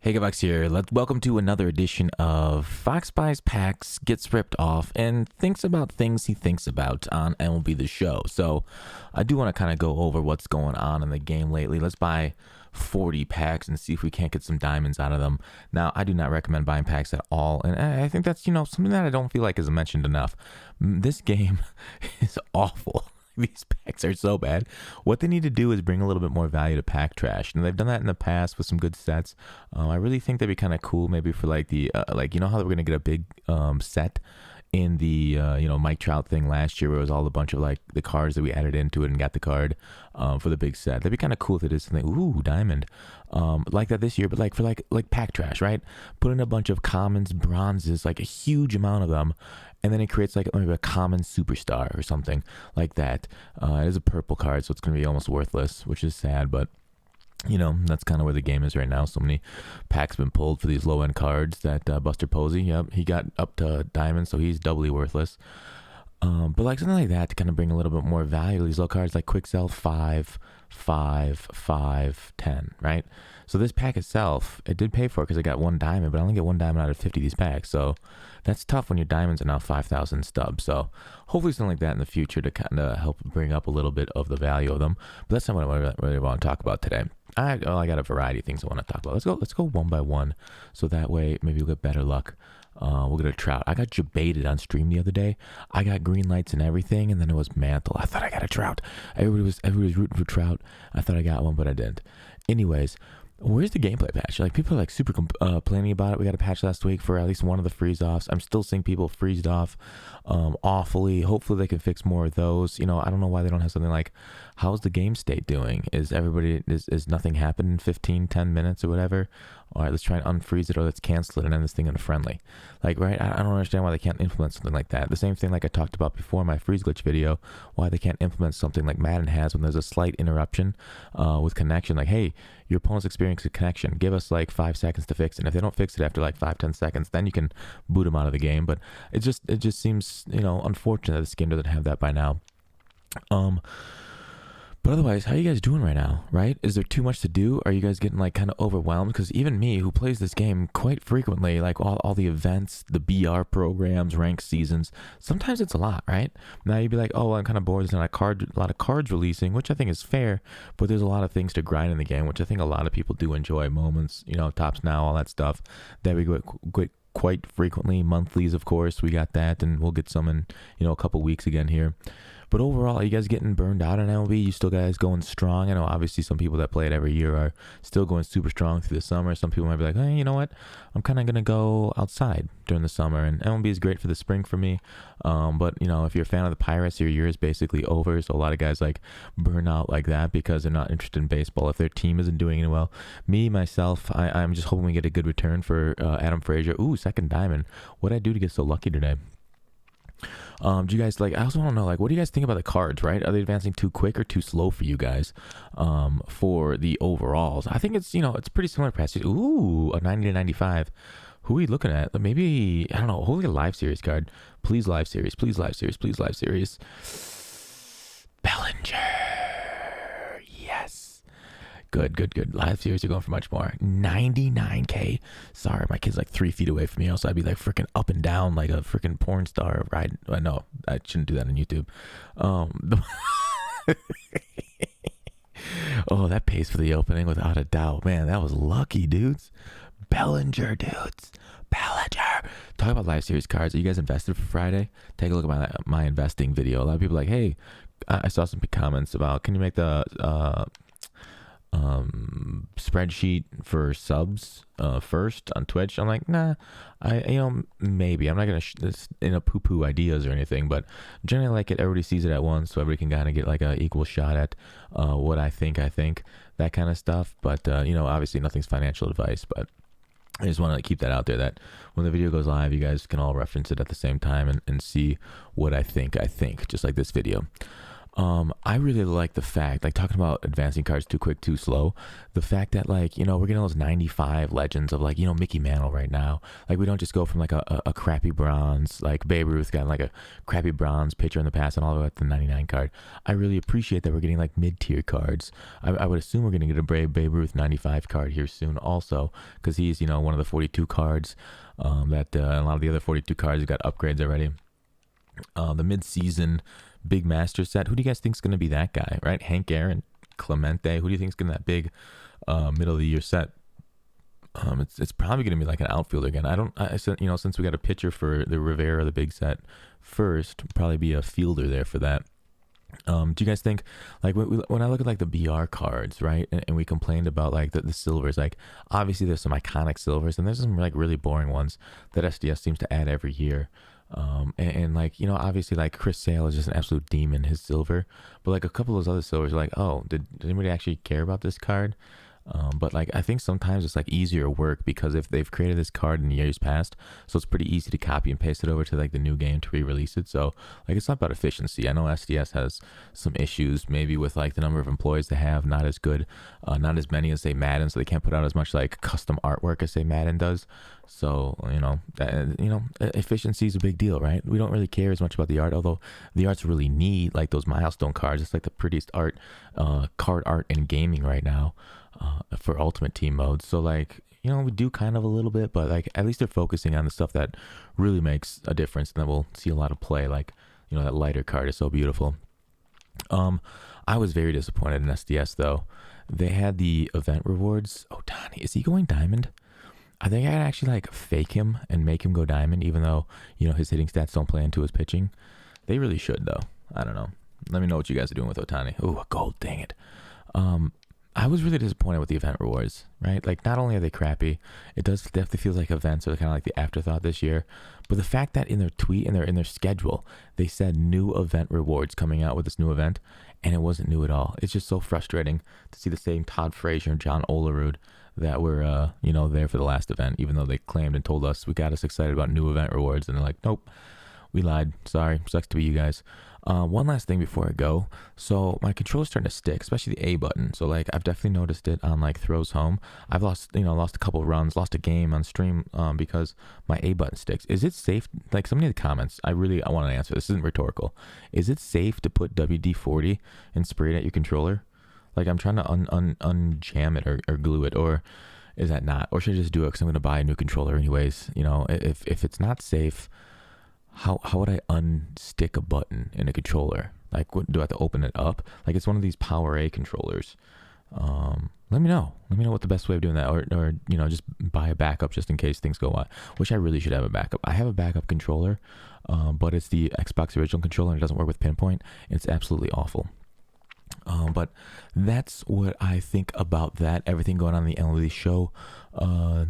Hey, Gutfoxx here. Welcome to another edition of Fox Buys Packs, Gets Ripped Off, and thinks about things he thinks about on MLB The Show. So I do want to kind of go over what's going on in the game lately. Let's buy 40 packs and see if we can't get some diamonds out of them. Now, I do not recommend buying packs at all, and I think that's, something that I don't feel like is mentioned enough. This game is awful. These packs are so bad. What they need to do is bring a little bit more value to pack trash, and they've done that in the past with some good sets. I really think that'd be kind of cool, maybe for like the how we're gonna get a big set in the Mike Trout thing last year, where it was all a bunch of like the cards that we added into it and got the card for the big set. That'd be kind of cool if it is something diamond like that this year, but like for like pack trash, right? Put in a bunch of commons, bronzes, like a huge amount of them, and then it creates like maybe a common superstar or something like that. It is a purple card, so it's going to be almost worthless, which is sad, but that's kind of where the game is right now. So many packs been pulled for these low-end cards that Buster Posey, he got up to diamond, so he's doubly worthless. But like something like that to kind of bring a little bit more value to these low cards, like quick sell 5, 5, 5, 10, right? So this pack itself, it did pay for it because I got one diamond, but I only get one diamond out of 50 of these packs. So that's tough when your diamonds are now 5,000 stubs. So hopefully something like that in the future to kind of help bring up a little bit of the value of them. But that's not what I really want to talk about today. I got a variety of things I want to talk about. Let's go one by one, so that way maybe we'll get better luck. We'll get a Trout. I got jebaited on stream the other day. I got green lights and everything, and then it was Mantle. I thought I got a Trout. Everybody was rooting for Trout. I thought I got one, but I didn't. Anyways, where's the gameplay patch? Like, people are like super complaining about it. We got a patch last week for at least one of the freeze offs. I'm still seeing people freezed off awfully. Hopefully they can fix more of those. I don't know why they don't have something like, how's the game state doing? Is nothing happened in 15, 10 minutes or whatever? All right, let's try and unfreeze it, or let's cancel it and end this thing in a friendly. Like, right? I don't understand why they can't implement something like that. The same thing like I talked about before in my freeze glitch video, why they can't implement something like Madden has when there's a slight interruption with connection. Like, hey, your opponent's experiencing a connection. Give us like 5 seconds to fix it. And if they don't fix it after like 5, 10 seconds, then you can boot them out of the game. But it just seems, unfortunate that this game doesn't have that by now. But otherwise, how are you guys doing right now, right? Is there too much to do? Are you guys getting like kind of overwhelmed? Because even me, who plays this game quite frequently, like all the events, the BR programs, ranked seasons, sometimes it's a lot, right? Now you'd be like, oh, well, I'm kind of bored. There's not a lot of cards releasing, which I think is fair, but there's a lot of things to grind in the game, which I think a lot of people do enjoy. Moments, tops now, all that stuff that we get quite frequently. Monthlies, of course, we got that, and we'll get some in, a couple weeks again here. But overall, are you guys getting burned out on MLB? You still guys going strong? I know obviously some people that play it every year are still going super strong through the summer. Some people might be like, hey, you know what? I'm kind of going to go outside during the summer. And MLB is great for the spring for me. But, if you're a fan of the Pirates, your year is basically over. So a lot of guys like burn out like that because they're not interested in baseball if their team isn't doing it well. Me, myself, I'm just hoping we get a good return for Adam Frazier. Ooh, second diamond. What did I do to get so lucky today? Do you guys I also want to know, what do you guys think about the cards, right? Are they advancing too quick or too slow for you guys for the overalls? I think it's, it's pretty similar past years. Ooh, a 90 to 95. Who are we looking at? Maybe, I don't know, hopefully a live series card. Please live series, please live series, please live series. Bellinger. Yes. Good. Live series are going for much more. 99K. Sorry, my kid's like 3 feet away from me. Also, I'd be like freaking up and down like a freaking porn star. Right? I know I shouldn't do that on YouTube. Oh, that pays for the opening without a doubt. Man, that was lucky, dudes. Bellinger, dudes. Bellinger. Talk about live series cards. Are you guys invested for Friday? Take a look at my investing video. A lot of people are like, hey, I saw some comments about, can you make the spreadsheet for subs first on Twitch? I'm like, nah, maybe I'm not gonna poo-poo ideas or anything, but generally I like it. Everybody sees it at once, so everybody can kind of get like a equal shot at what I think that kind of stuff. But obviously nothing's financial advice, but I just want to keep that out there, that when the video goes live, you guys can all reference it at the same time and see what I think, just like this video. I really like the fact, like talking about advancing cards too quick, too slow. The fact that like, we're getting those 95 legends of like, Mickey Mantle right now. Like we don't just go from like a crappy bronze, like Babe Ruth got like a crappy bronze pitcher in the past and all the way up to the 99 card. I really appreciate that we're getting like mid-tier cards. I would assume we're going to get a Babe Ruth 95 card here soon also, because he's, one of the 42 cards that a lot of the other 42 cards got upgrades already. The mid-season big master set. Who do you guys think is going to be that guy, right? Hank Aaron, Clemente. Who do you think is going to that big middle of the year set? It's probably going to be like an outfielder again. I said, since we got a pitcher for the Rivera, the big set first, probably be a fielder there for that. Do you guys think, like, when I look at like the BR cards, right, and we complained about like the silvers, like obviously there's some iconic silvers and there's some like really boring ones that SDS seems to add every year. And like, obviously like Chris Sale is just an absolute demon, his silver, but like a couple of those other silvers are like, oh, did anybody actually care about this card? But like, I think sometimes it's like easier work because if they've created this card in years past, so it's pretty easy to copy and paste it over to like the new game to re-release it. So like, it's not about efficiency. I know SDS has some issues maybe with like the number of employees they have, not as good, not as many as say Madden, so they can't put out as much like custom artwork as say Madden does. So, efficiency is a big deal, right? We don't really care as much about the art, although the art's really neat, like those milestone cards. It's like the prettiest art, card art in gaming right now. For Ultimate Team mode. So like, we do kind of a little bit, but like at least they're focusing on the stuff that really makes a difference and that we'll see a lot of play. Like, that lighter card is so beautiful. I was very disappointed in SDS though. They had the event rewards. Oh, Donnie, is he going diamond? I think I could actually like fake him and make him go diamond, even though, his hitting stats don't play into his pitching. They really should though. I don't know. Let me know what you guys are doing with Ohtani. Ooh, a gold, dang it. I was really disappointed with the event rewards, right? Like, not only are they crappy, it does definitely feel like events are kind of like the afterthought this year, but the fact that in their tweet and in their schedule, they said new event rewards coming out with this new event, and it wasn't new at all. It's just so frustrating to see the same Todd Frazier and John Olerud that were, there for the last event, even though they claimed and told us we got us excited about new event rewards, and they're like, nope, we lied. Sorry, sucks to be you guys. One last thing before I go. So my controller's starting to stick, especially the A button. So like I've definitely noticed it on like throws home. I've lost a couple of runs, lost a game on stream because my A button sticks. Is it safe? Like somebody in the comments, I want to answer. This isn't rhetorical. Is it safe to put WD-40 and spray it at your controller? Like I'm trying to unjam it or glue it, or is that not? Or should I just do it because I'm going to buy a new controller anyways? If it's not safe, how would I unstick a button in a controller? Like, do I have to open it up? Like, it's one of these Power A controllers. Let me know. Let me know what the best way of doing that, or just buy a backup just in case things go on. Which I really should have a backup. I have a backup controller, but it's the Xbox original controller and it doesn't work with Pinpoint. It's absolutely awful. But that's what I think about that. Everything going on in the MLB Show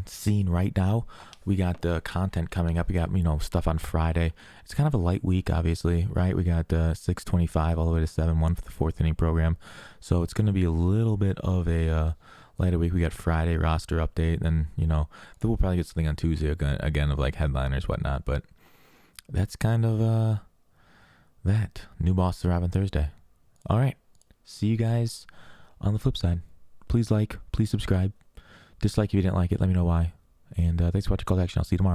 scene right now. We got the content coming up. We got stuff on Friday. It's kind of a light week, obviously, right? We got 6:25 all the way to 7:1 for the fourth inning program. So it's going to be a little bit of a lighter week. We got Friday roster update, and then we'll probably get something on Tuesday again of like headliners, whatnot. But that's kind of that. New boss to Robin Thursday. All right. See you guys on the flip side. Please like, please subscribe. Dislike if you didn't like it. Let me know why. And thanks for watching Call to Action. I'll see you tomorrow.